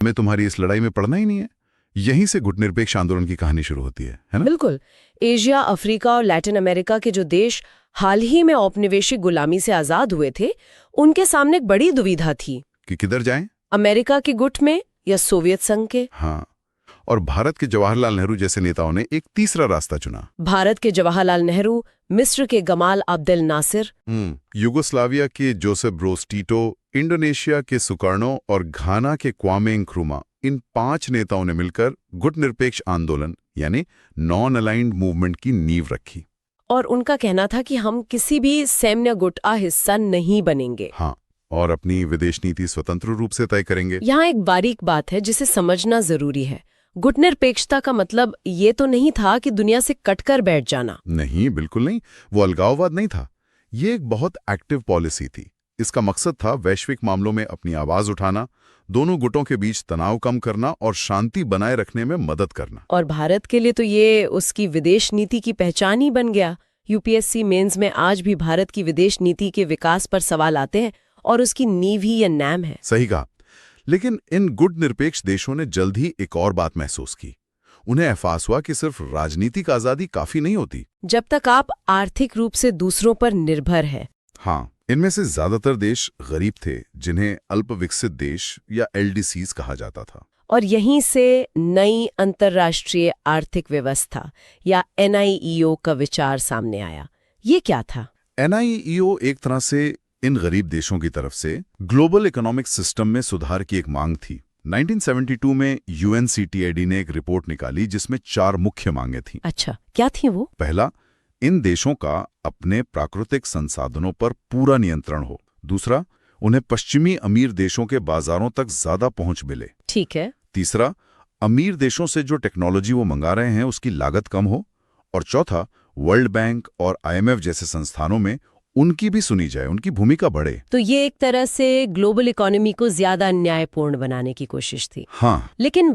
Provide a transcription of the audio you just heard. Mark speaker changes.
Speaker 1: हमें तुम्हारी इस लड़ाई में पड़ना ही नहीं है। यहीं से गुटनिरपेक्ष आंदोलन की कहानी शुरू होती है ना?
Speaker 2: बिल्कुल। एशिया, अफ्रीका और लैटिन अमेरिका के जो देश हाल ही में औपनिवेशिक गुलामी से आजाद हुए थे, उनके सामने एक बड़ी दुविधा थी
Speaker 1: कि किधर जाएं?
Speaker 2: अमेरिका के गुट में या सोवियत संघ के।
Speaker 1: हाँ, और भारत के जवाहरलाल नेहरू जैसे नेताओं ने एक तीसरा रास्ता चुना।
Speaker 2: भारत के जवाहरलाल नेहरू, मिस्र के गमाल अब्देल नासिर,
Speaker 1: युगोस्लाविया के जोसेफ ब्रोज टीटो, इंडोनेशिया के सुकार्नो और घाना के क्वामे नक्रूमा, इन 5 नेताओं ने मिलकर गुटनिरपेक्ष आंदोलन यानी नॉन अलाइंड मूवमेंट की नींव रखी।
Speaker 2: और उनका कहना था कि हम किसी भी सैन्य गुट का हिस्सा नहीं बनेंगे।
Speaker 1: हाँ, और अपनी विदेश नीति स्वतंत्र रूप से तय करेंगे।
Speaker 2: यहाँ एक बारीक बात है जिसे समझना जरूरी है। गुटनिरपेक्षता का मतलब ये तो नहीं था कि दुनिया से कटकर बैठ जाना।
Speaker 1: नहीं, बिल्कुल नहीं। वो अलगाववाद नहीं था। ये एक बहुत एक्टिव पॉलिसी थी। इसका मकसद था वैश्विक मामलों में अपनी आवाज उठाना, दोनों गुटों के बीच तनाव कम करना और शांति बनाए रखने में मदद करना।
Speaker 2: और भारत के लिए तो ये उसकी विदेश नीति की पहचान ही बन गया। यूपीएससी मेंस में आज भी भारत की विदेश नीति के विकास पर सवाल आते हैं और उसकी नींव ही ये नाम है।
Speaker 1: सही कहा। लेकिन इन गुटनिरपेक्ष देशों ने जल्द ही एक और बात महसूस की। उन्हें एहसास हुआ कि सिर्फ राजनीतिक आजादी काफी नहीं होती
Speaker 2: जब तक आप आर्थिक रूप से दूसरों पर निर्भर है।
Speaker 1: हाँ, इनमें से ज्यादातर देश गरीब थे, जिन्हें अल्प विकसित देश या एलडीसीज कहा जाता था।
Speaker 2: और यहीं से नई अंतर्राष्ट्रीय आर्थिक व्यवस्था या एनआईईओ का विचार सामने आया। ये क्या था?
Speaker 1: एनआईईओ एक तरह से इन गरीब देशों की तरफ से ग्लोबल इकोनॉमिक सिस्टम में सुधार की एक मांग थी। 1972 में यूएनसीटीएडी ने एक रिपोर्ट निकाली जिसमें 4 मुख्य मांगें थीं।
Speaker 2: अच्छा, क्या थी वो?
Speaker 1: पहला, इन देशों का अपने प्राकृतिक संसाधनों पर पूरा नियंत्रण हो। दूसरा, उन्हें पश्चिमी अमीर देशों के बाजारों तक ज्यादा पहुंच मिले।
Speaker 2: ठीक है।
Speaker 1: तीसरा, अमीर देशों से जो टेक्नोलॉजी वो मंगा रहे हैं उसकी लागत कम हो। और चौथा, वर्ल्ड बैंक और आईएमएफ जैसे संस्थानों में उनकी भी सुनी जाए, उनकी भूमिका बढ़े।
Speaker 2: तो ये एक तरह से ग्लोबल इकोनॉमी को ज्यादा न्यायपूर्ण बनाने की कोशिश थी।
Speaker 1: हाँ,
Speaker 2: लेकिन